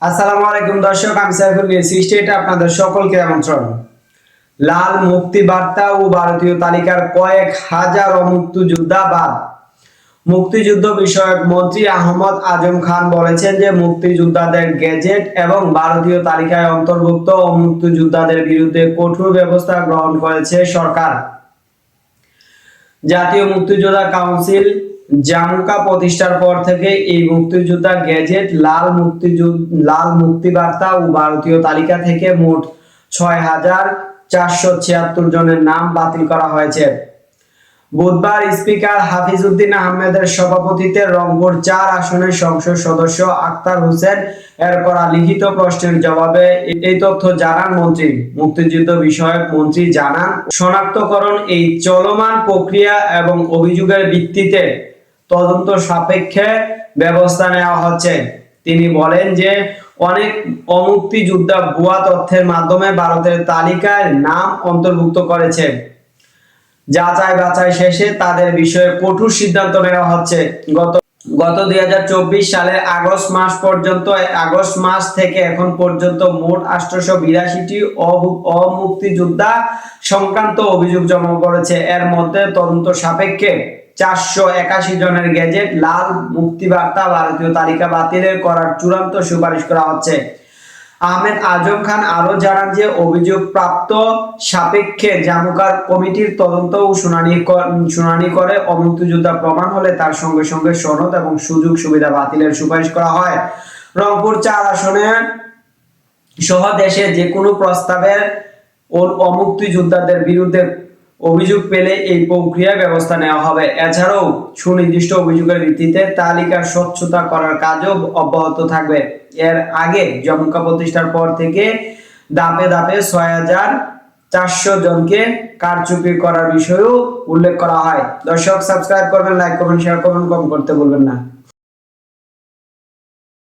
আসসালামু আলাইকুম দর্শক, আমি সাইফুল স্টেটে আপনাদের সকলকে আমন্ত্রণ। লাল মুক্তি বার্তা ও ভারতীয় তালিকার কয়েক হাজার মুক্তিযোদ্ধা বাদ। মুক্তিযুদ্ধ বিষয়ক মন্ত্রী আহমদ আজম খান বলেছেন যে মুক্তিযোদ্ধাদের গেজেট এবং ভারতীয় তালিকায় অন্তর্ভুক্ত মুক্তিযোদ্ধাদের বিরুদ্ধে কঠোর ব্যবস্থা গ্রহণ করেছে সরকার। জাতীয় মুক্তিযোদ্ধা কাউন্সিল জামুকা প্রতিষ্ঠার পর থেকে এই মুক্তিযোদ্ধা গেজেট, লাল মুক্তি বার্তা ও ভারতীয় তালিকা থেকে মোট ৬,৪৭৬ জনের নাম বাতিল করা হয়েছে। বুধবার স্পিকার হাফিজ উদ্দিন আহমেদের সভাপতিত্বে রংপুর ৪ আসনের সংসদ সদস্য আখতার হোসেন এর করা লিখিত প্রশ্নের জবাবে এই তথ্য জানান মন্ত্রী। মুক্তিযুদ্ধ বিষয়ক মন্ত্রী জানান, শনাক্তকরণ এই চলমান প্রক্রিয়া এবং অভিযোগের ভিত্তিতে তদন্ত সাপেক্ষে ব্যবস্থা নেওয়া হচ্ছে। তিনি বলেন যে অনেক মুক্তিযোদ্ধা ভুয়া তথ্যের মাধ্যমে ভারতের তালিকায় নাম অন্তর্ভুক্ত করেছে। যাচাই বাছাই শেষে তাদের বিষয়ে কঠোর সিদ্ধান্ত নেওয়া হচ্ছে। গত ২০২৪ সালের আগস্ট মাস থেকে এখন পর্যন্ত মোট ৮৮২টি অমুক্তিযোদ্ধা সংক্রান্ত অভিযোগ জমা পড়েছে। এর মধ্যে তদন্ত সাপেক্ষে ৪৮১ জনের গেজেট, লাল মুক্তি বার্তা, ভারতীয় তালিকা বাতিলের করার চূড়ান্ত সুপারিশ করা হচ্ছে। আহমেদ আজম খান আরো জানান যে অভিযোগ প্রাপ্ত সাপেক্ষে জামুকার কমিটির তদন্ত ও শুনানি করে অমুক্তিযোদ্ধা প্রমাণ হলে তার সঙ্গে সঙ্গে সনদ এবং সুযোগ সুবিধা বাতিলের সুপারিশ করা হয়। রংপুর ৪ আসনে সহ দেশে যে কোনো প্রস্তাবের অমুক্তিযোদ্ধাদের বিরুদ্ধে অভিযোগ পেলে এই প্রক্রিয়ায় ব্যবস্থা নেওয়া হবে। এছাড়াও সুনির্দিষ্ট অভিযোগের ভিত্তিতে তালিকা স্বচ্ছতা করার কাজও অব্যাহত থাকবে। এর আগে জামুকা প্রতিষ্ঠার পর থেকে ধাপে ধাপে ৬,৪০০ জনকে কারচুপি করার বিষয়েও উল্লেখ করা হয়। দর্শক, সাবস্ক্রাইব করবেন, লাইক করবেন, শেয়ার করবেন, কমেন্ট করতে ভুলবেন না।